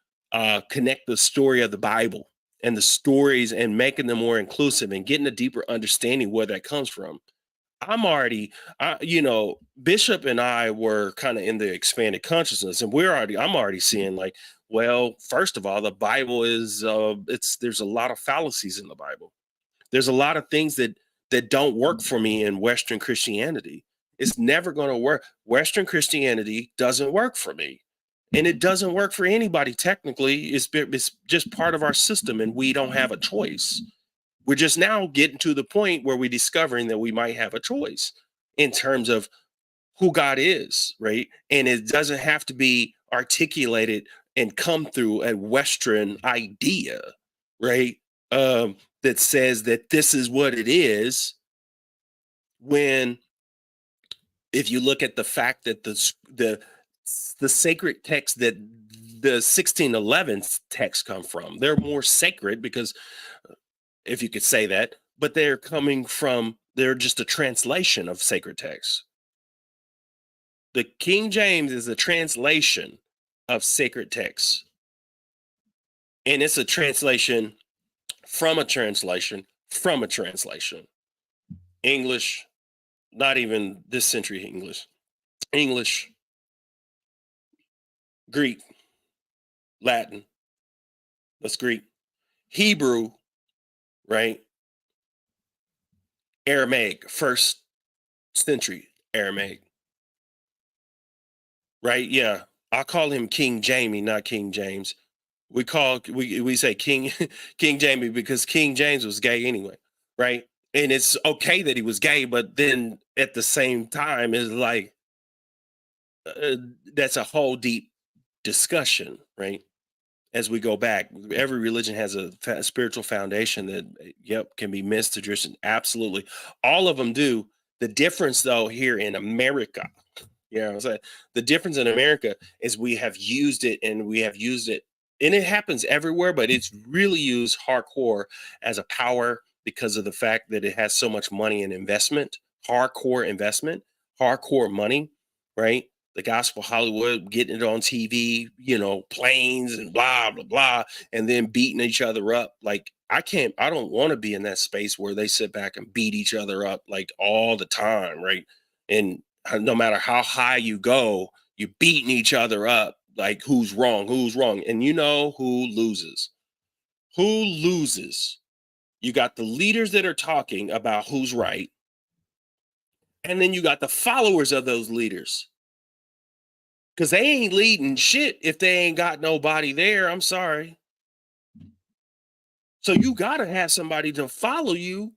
[SPEAKER 1] connect the story of the Bible and the stories and making them more inclusive and getting a deeper understanding where that comes from. I'm already, Bishop and I were kind of in the expanded consciousness, and I'm already seeing like, well, first of all, the Bible is, there's a lot of fallacies in the Bible. There's a lot of things that don't work for me in Western Christianity. It's never going to work. Western Christianity doesn't work for me, and it doesn't work for anybody. Technically, it's just part of our system, and we don't have a choice. We're just now getting to the point where we're discovering that we might have a choice in terms of who God is, right? And it doesn't have to be articulated and come through a Western idea, right? That says that this is what it is. When, if you look at the fact that the sacred text that the 1611 texts come from, they're more sacred because, if you could say that, but they're just a translation of sacred texts. The King James is a translation of sacred texts. And it's a translation from a translation from a translation. English, not even this century English, Greek, Latin, that's Greek, Hebrew, right? Aramaic, first century Aramaic, right? Yeah. I call him King Jamie, not King James. We say King King Jamie because King James was gay anyway, right? And it's okay that he was gay, but then at the same time, it's like that's a whole deep discussion, right? As we go back, every religion has a spiritual foundation that, yep, can be missed, tradition. Absolutely, all of them do. The difference, though, here in America, so the difference in America is we have used it, and it happens everywhere, but it's really used hardcore as a power because of the fact that it has so much money and investment, hardcore money, right? The gospel Hollywood getting it on TV, planes and blah, blah, blah, and then beating each other up. Like, I don't want to be in that space where they sit back and beat each other up like all the time, right? And no matter how high you go, you're beating each other up. Like, who's wrong? Who's wrong? And you know who loses? Who loses? You got the leaders that are talking about who's right, and then you got the followers of those leaders. Because they ain't leading shit if they ain't got nobody there. I'm sorry. So you got to have somebody to follow you,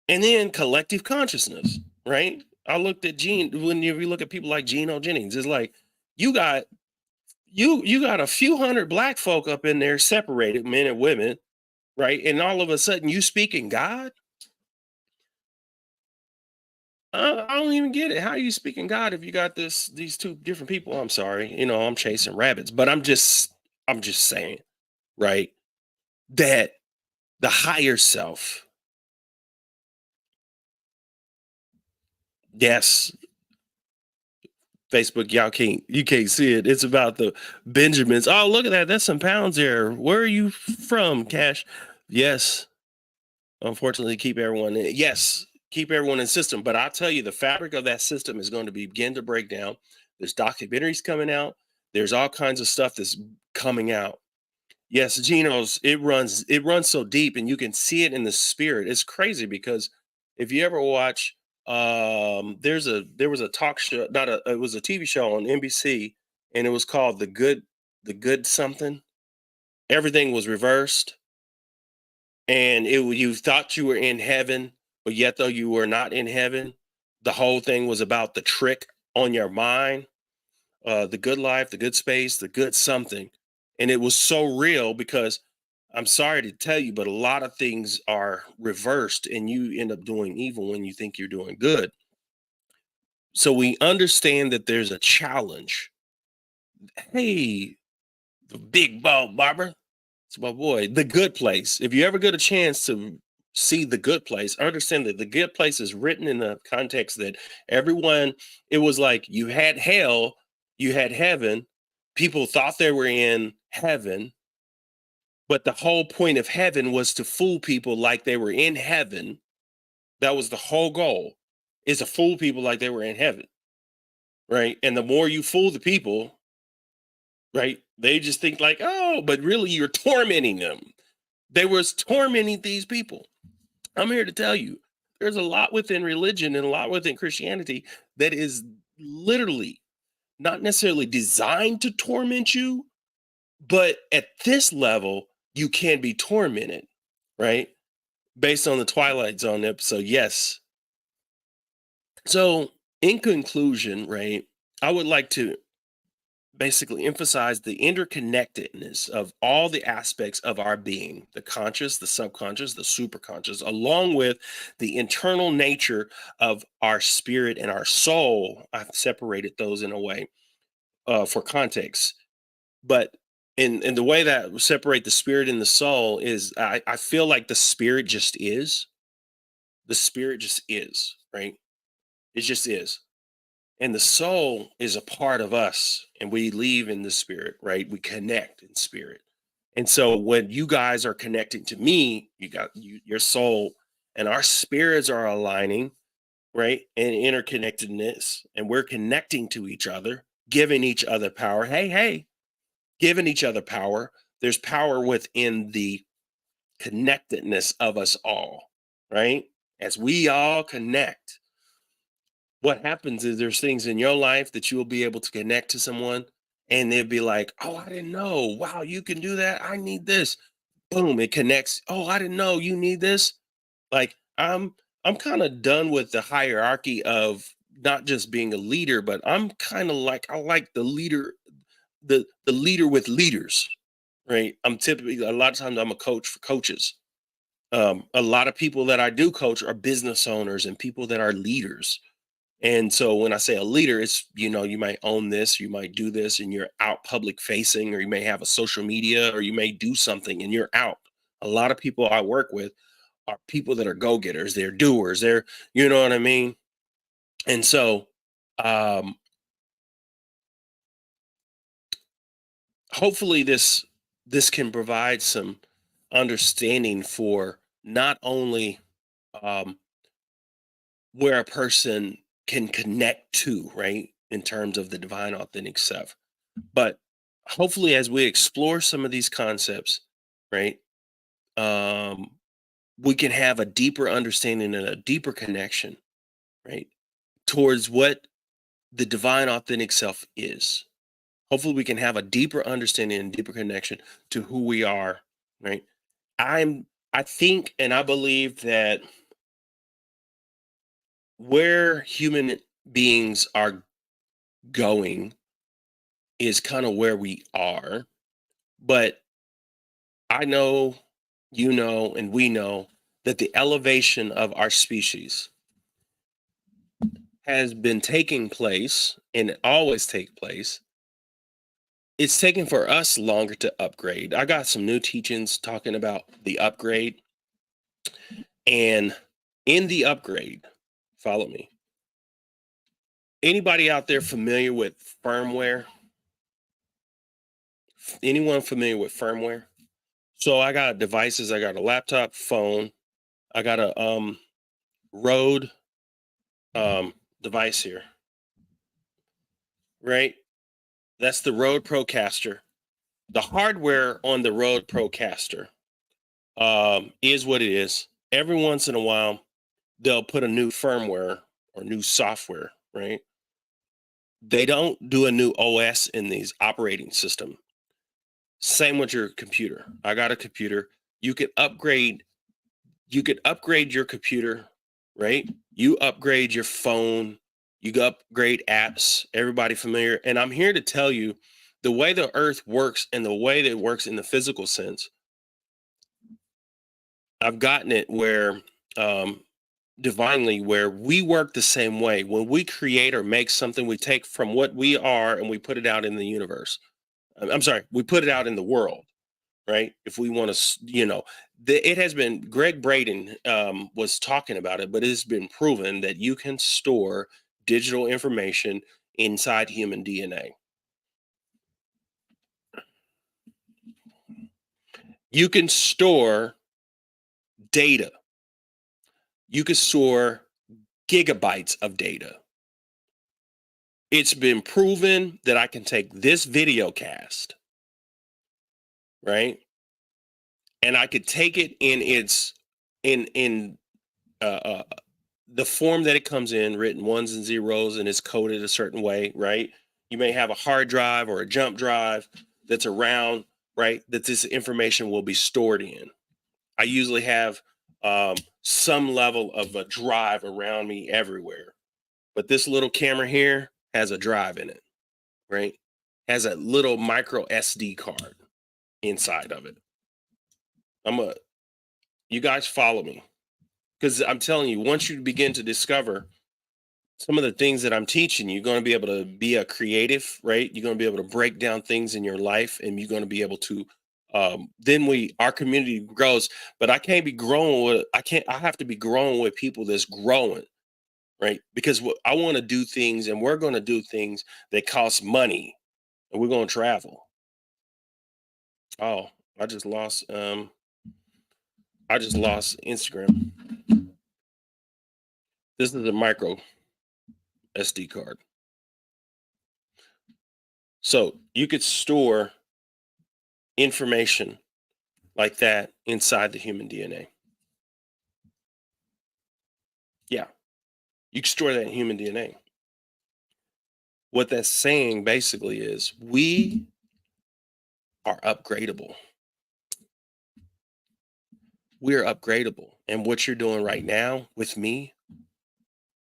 [SPEAKER 1] and then collective consciousness, right? I looked at when you look at people like Geno Jennings, it's like you got you got a few hundred black folk up in there separated, men and women, right? And all of a sudden you speaking God? I don't even get it. How are you speaking God if you got these two different people? I'm sorry, I'm chasing rabbits, but I'm just saying, right? That the higher self, yes, Facebook, you can't see it. It's about the Benjamins. Oh, look at that. That's some pounds there. Where are you from, Cash? Yes. Unfortunately, keep everyone in system. But I'll tell you, the fabric of that system is going to begin to break down. There's documentaries coming out. There's all kinds of stuff that's coming out. Yes, Geno's, it runs so deep, and you can see it in the spirit. It's crazy because if you ever watch, there was a talk show, not a it was a TV show on NBC, and it was called the good something. Everything was reversed, and you thought you were in heaven, but yet though you were not in heaven, the whole thing was about the trick on your mind, the good life, the good space, the good something. And it was so real because I'm sorry to tell you, but a lot of things are reversed and you end up doing evil when you think you're doing good. So we understand that there's a challenge. Hey, the big ball barber. It's my boy, The Good Place. If you ever get a chance to see The Good Place, understand that The Good Place is written in the context that everyone, it was like you had hell, you had heaven. People thought they were in heaven, but the whole point of heaven was to fool people like they were in heaven. That was the whole goal, is to fool people like they were in heaven, right? And the more you fool the people, right, they just think like, oh, but really you're tormenting them. They was tormenting these people. I'm here to tell you, there's a lot within religion and a lot within Christianity that is literally not necessarily designed to torment you, but at this level, you can be tormented, right? Based on the Twilight Zone episode, yes. So, in conclusion, right, I would like to basically emphasize the interconnectedness of all the aspects of our being, the conscious, the subconscious, the superconscious, along with the internal nature of our spirit and our soul. I've separated those in a way for context, but in the way that separate the spirit and the soul is I feel like the spirit just is, right? It just is. And the soul is a part of us, and we leave in the spirit, right? We connect in spirit. And so when you guys are connecting to me, your soul and our spirits are aligning, right? And interconnectedness, and we're connecting to each other, giving each other power. Hey, hey, giving each other power. There's power within the connectedness of us all, right? As we all connect, what happens is there's things in your life that you will be able to connect to someone and they'll be like, oh, I didn't know. Wow, you can do that. I need this. Boom, it connects. Oh, I didn't know you need this. Like I'm kind of done with the hierarchy of not just being a leader, but I'm kind of like I like the leader, the leader with leaders, right? I'm typically a lot of times I'm a coach for coaches. A lot of people that I do coach are business owners and people that are leaders, and so when I say a leader, it's, you might own this, you might do this, and you're out public facing, or you may have a social media, or you may do something and you're out. A lot of people I work with are people that are go getters, they're doers, you know what I mean? And so um, hopefully this can provide some understanding for not only um, where a person can connect to, right, in terms of the divine authentic self. But hopefully, as we explore some of these concepts, right, um, we can have a deeper understanding and a deeper connection, right, towards what the divine authentic self is. Hopefully, we can have a deeper understanding and deeper connection to who we are, right? I'm, I think, and I believe that where human beings are going is kind of where we are. But I know, you know, and we know that the elevation of our species has been taking place and it always take place. It's taking for us longer to upgrade. I got some new teachings talking about the upgrade, and in the upgrade, follow me. Anybody out there familiar with firmware? Anyone familiar with firmware? So I got devices, I got a laptop, phone, I got a Rode device here, right? That's the Rode Procaster. The hardware on the Rode Procaster is what it is. Every once in a while, they'll put a new firmware or new software, right? They don't do a new OS in these operating system. Same with your computer. I got a computer. You could upgrade. You could upgrade your computer, right? You upgrade your phone. You could upgrade apps. Everybody familiar? And I'm here to tell you, the way the Earth works and the way that it works in the physical sense. I've gotten it where divinely, where we work the same way. When we create or make something, we take from what we are and we put it out in the universe. I'm sorry, we put it out in the world, right? If we want to, it has been, Greg Braden was talking about it, but it's been proven that you can store digital information inside human DNA. You can store data. You can store gigabytes of data. It's been proven that I can take this video cast, right? And I could take it in its in uh, uh, the form that it comes in, written ones and zeros, and it's coded a certain way, right? You may have a hard drive or a jump drive that's around, right? That this information will be stored in. I usually have some level of a drive around me everywhere, but this little camera here has a drive in it, right? Has a little micro SD card inside of it. You guys follow me, because I'm telling you, once you begin to discover some of the things that I'm teaching, you're going to be able to be a creative, right? You're going to be able to break down things in your life, and you're going to be able to. Then our community grows, but I can't be growing with. I have to be growing with people that's growing, right? Because I want to do things, and we're going to do things that cost money, and we're going to travel. Oh, I just lost. I just lost Instagram. This is a micro SD card. So you could store information like that inside the human DNA. Yeah, you can store that in human DNA. What that's saying basically is we are upgradable. We're upgradable. And what you're doing right now with me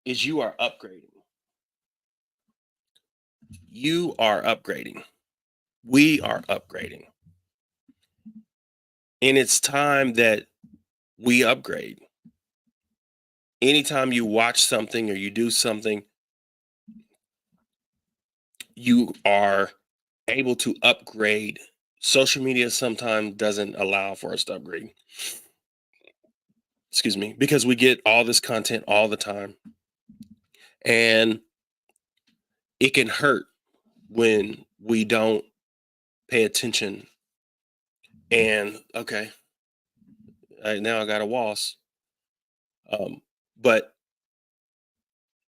[SPEAKER 1] is you are upgrading. You are upgrading. We are upgrading. And it's time that we upgrade. Anytime you watch something or you do something, you are able to upgrade. Social media sometimes doesn't allow for us to upgrade. Excuse me, because we get all this content all the time. And it can hurt when we don't pay attention. And okay, now I got a waltz. But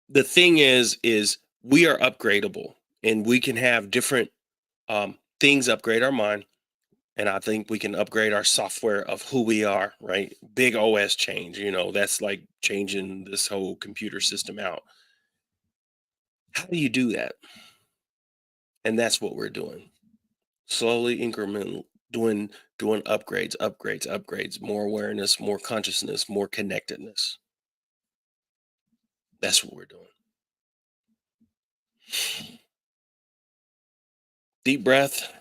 [SPEAKER 1] the thing is we are upgradable, and we can have different things upgrade our mind. And I think we can upgrade our software of who we are, right? Big OS change, that's like changing this whole computer system out. How do you do that? And that's what we're doing. Slowly, incremental, doing upgrades, more awareness, more consciousness, more connectedness. That's what we're doing. Deep breath.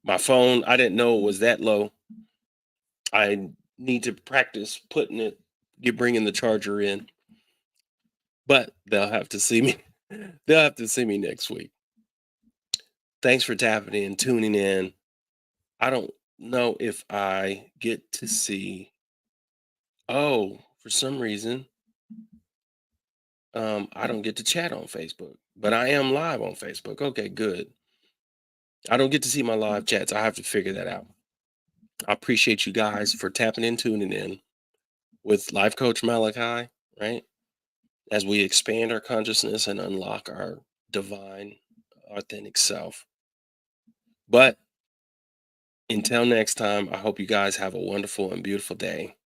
[SPEAKER 1] My phone, I didn't know it was that low. I need to practice putting it, get bringing the charger in, but they'll have to see me. They'll have to see me next week. Thanks for tapping in, tuning in. I don't know if I get to see. Oh, for some reason, I don't get to chat on Facebook, but I am live on Facebook. Okay, good. I don't get to see my live chats. I have to figure that out. I appreciate you guys for tapping in, tuning in with Life Coach Malachi, right? As we expand our consciousness and unlock our divine, authentic self. But until next time, I hope you guys have a wonderful and beautiful day.